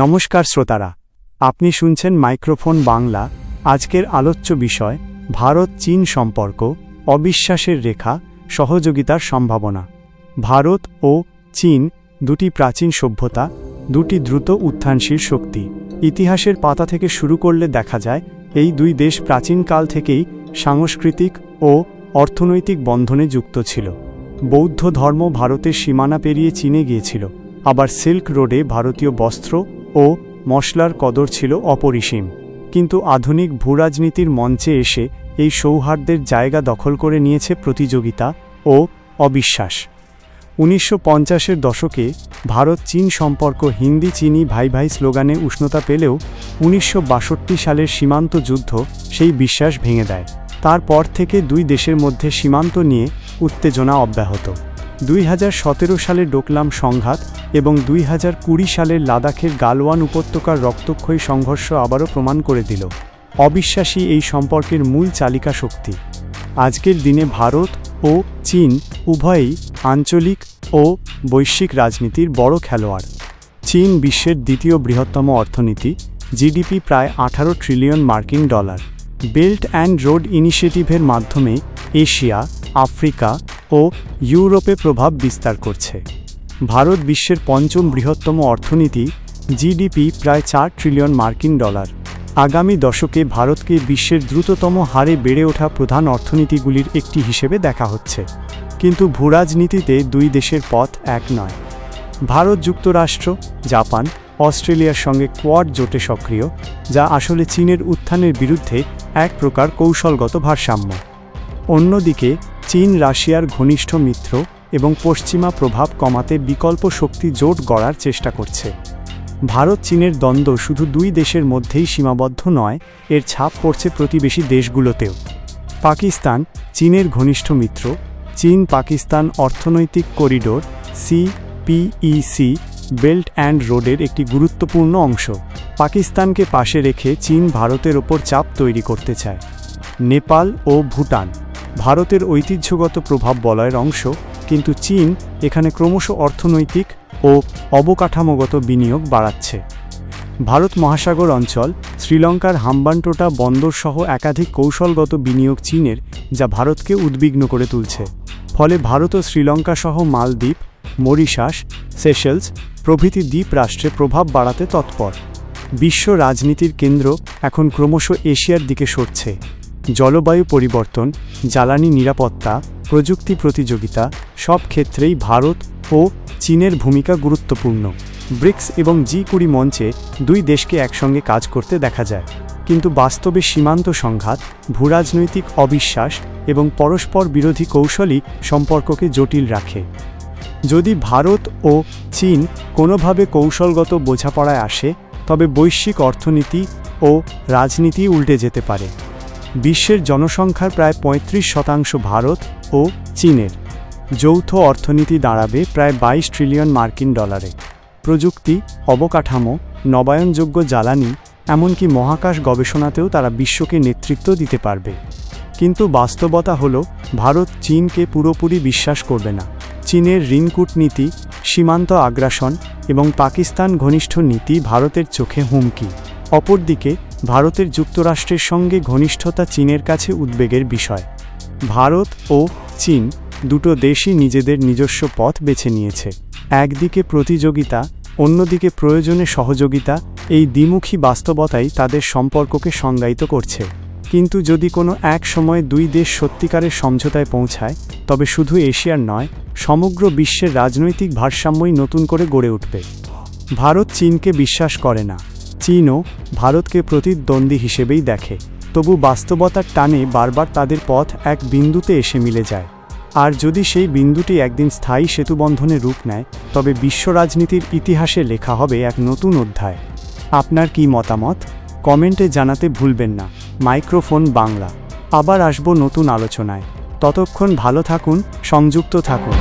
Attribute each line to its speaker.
Speaker 1: নমস্কার শ্রোতারা, আপনি শুনছেন মাইক্রোফোন বাংলা। আজকের আলোচ্য বিষয় ভারত চীন সম্পর্ক, অবিশ্বাসের রেখা, সহযোগিতার সম্ভাবনা। ভারত ও চীন দুটি প্রাচীন সভ্যতা, দুটি দ্রুত উত্থানশীল শক্তি। ইতিহাসের পাতা থেকে শুরু করলে দেখা যায় এই দুই দেশ প্রাচীনকাল থেকেই সাংস্কৃতিক ও অর্থনৈতিক বন্ধনে যুক্ত ছিল। বৌদ্ধ ধর্ম ভারতের সীমানা পেরিয়ে চীনে গিয়েছিল, আবার সিল্ক রোডে ভারতীয় বস্ত্র ও মশলার কদর ছিল অপরিসীম। কিন্তু আধুনিক ভূরাজনীতির মঞ্চে এসে এই সৌহার্দ্যের জায়গা দখল করে নিয়েছে প্রতিযোগিতা ও অবিশ্বাস। 1950-এর দশকে ভারত চীন সম্পর্ক হিন্দি চিনি ভাই ভাই স্লোগানে উষ্ণতা পেলেও 1962 সালের সীমান্ত যুদ্ধ সেই বিশ্বাস ভেঙে দেয়। তারপর থেকে দুই দেশের মধ্যে সীমান্ত নিয়ে উত্তেজনা অব্যাহত। 2017 সালে ডোকলাম সংঘাত এবং 2020 সালের লাদাখের গালওয়ান উপত্যকার রক্তক্ষয়ী সংঘর্ষ আবারও প্রমাণ করে দিল অবিশ্বাসী এই সম্পর্কের মূল চালিকা শক্তি। আজকের দিনে ভারত ও চীন উভয়ই আঞ্চলিক ও বৈশ্বিক রাজনীতির বড় খেলোয়াড়। চীন বিশ্বের দ্বিতীয় বৃহত্তম অর্থনীতি, জিডিপি প্রায় 18 ট্রিলিয়ন মার্কিন ডলার। বেল্ট অ্যান্ড রোড ইনিশিয়েটিভের মাধ্যমে এশিয়া, আফ্রিকা ও ইউরোপে প্রভাব বিস্তার করছে। ভারত বিশ্বের পঞ্চম বৃহত্তম অর্থনীতি, জিডিপি প্রায় 4 ট্রিলিয়ন মার্কিন ডলার। আগামী দশকে ভারতকে বিশ্বের দ্রুততম হারে বেড়ে ওঠা প্রধান অর্থনীতিগুলির একটি হিসেবে দেখা হচ্ছে। কিন্তু ভূরাজনীতিতে দুই দেশের পথ এক নয়। ভারত যুক্তরাষ্ট্র, জাপান, অস্ট্রেলিয়ার সঙ্গে কোয়াড জোটে সক্রিয়, যা আসলে চীনের উত্থানের বিরুদ্ধে এক প্রকার কৌশলগত ভারসাম্য। অন্যদিকে চীন রাশিয়ার ঘনিষ্ঠ মিত্র এবং পশ্চিমা প্রভাব কমাতে বিকল্প শক্তি জোট গড়ার চেষ্টা করছে। ভারত চীনের দ্বন্দ্ব শুধু দুই দেশের মধ্যেই সীমাবদ্ধ নয়, এর ছাপ পড়ছে প্রতিবেশী দেশগুলোতেও। পাকিস্তান চীনের ঘনিষ্ঠ মিত্র। চীন পাকিস্তান অর্থনৈতিক করিডোর সিপিইসি বেল্ট অ্যান্ড রোডের একটি গুরুত্বপূর্ণ অংশ। পাকিস্তানকে পাশে রেখে চীন ভারতের ওপর চাপ তৈরি করতে চায়। নেপাল ও ভুটান ভারতের ঐতিহ্যগত প্রভাব বলয়ের অংশ, কিন্তু চীন এখানে ক্রমশ অর্থনৈতিক ও অবকাঠামোগত বিনিয়োগ বাড়াচ্ছে। ভারত মহাসাগর অঞ্চল, শ্রীলঙ্কার হাম্বানটোটা বন্দর সহ একাধিক কৌশলগত বিনিয়োগ চীনের, যা ভারতকে উদ্বিগ্ন করে তুলছে। ফলে ভারত ও শ্রীলঙ্কা সহ মালদ্বীপ, মরিশাস, সেশেলস প্রভৃতি দ্বীপ রাষ্ট্রে প্রভাব বাড়াতে তৎপর। বিশ্ব রাজনীতির কেন্দ্র এখন ক্রমশ এশিয়ার দিকে সরছে। জলবায়ু পরিবর্তন, জ্বালানি নিরাপত্তা, প্রযুক্তি প্রতিযোগিতা সব ক্ষেত্রেই ভারত ও চীনের ভূমিকা গুরুত্বপূর্ণ। ব্রিক্স এবং জি20 মঞ্চে দুই দেশকে একসঙ্গে কাজ করতে দেখা যায়, কিন্তু বাস্তবে সীমান্ত সংঘাত, ভূরাজনৈতিক অবিশ্বাস এবং পরস্পর বিরোধী কৌশলই সম্পর্ককে জটিল রাখে। যদি ভারত ও চীন কোনোভাবে কৌশলগত বোঝাপড়ায় আসে, তবে বৈশ্বিক অর্থনীতি ও রাজনীতি উল্টে যেতে পারে। বিশ্বের জনসংখ্যার প্রায় 35% ভারত ও চীনের। যৌথ অর্থনীতি দাঁড়াবে প্রায় 22 ট্রিলিয়ন মার্কিন ডলারে। প্রযুক্তি, অবকাঠামো, নবায়নযোগ্য জ্বালানি, এমনকি মহাকাশ গবেষণাতেও তারা বিশ্বকে নেতৃত্ব দিতে পারবে। কিন্তু বাস্তবতা হল, ভারত চীনকে পুরোপুরি বিশ্বাস করবে না। চীনের ঋণ কূটনীতি, সীমান্ত আগ্রাসন এবং পাকিস্তান ঘনিষ্ঠ নীতি ভারতের চোখে হুমকি। অপরদিকে ভারতের যুক্তরাষ্ট্রের সঙ্গে ঘনিষ্ঠতা চীনের কাছে উদ্বেগের বিষয়। ভারত ও চীন দুটো দেশই নিজেদের নিজস্ব পথ বেছে নিয়েছে। একদিকে প্রতিযোগিতা, অন্যদিকে প্রয়োজনে সহযোগিতা, এই দ্বিমুখী বাস্তবতাই তাদের সম্পর্ককে সংজ্ঞায়িত করছে। কিন্তু যদি কোনো এক সময় দুই দেশ সত্যিকারের সমঝোতায় পৌঁছায়, তবে শুধু এশিয়ার নয়, সমগ্র বিশ্বের রাজনৈতিক ভারসাম্যই নতুন করে গড়ে উঠবে। ভারত চীনকে বিশ্বাস করে না, চীনও ভারতকে প্রতিদ্বন্দ্বী হিসেবেই দেখে। তবু বাস্তবতার টানে বারবার তাদের পথ এক বিন্দুতে এসে মিলে যায়। আর যদি সেই বিন্দুটি একদিন স্থায়ী সেতুবন্ধনে রূপ নেয়, তবে বিশ্ব রাজনীতির ইতিহাসে লেখা হবে এক নতুন অধ্যায়। আপনার কি মতামত? কমেন্টে জানাতে ভুলবেন না। মাইক্রোফোন বাংলা আবার আসবো নতুন আলোচনায়। ততক্ষণ ভালো থাকুন, সংযুক্ত থাকুন।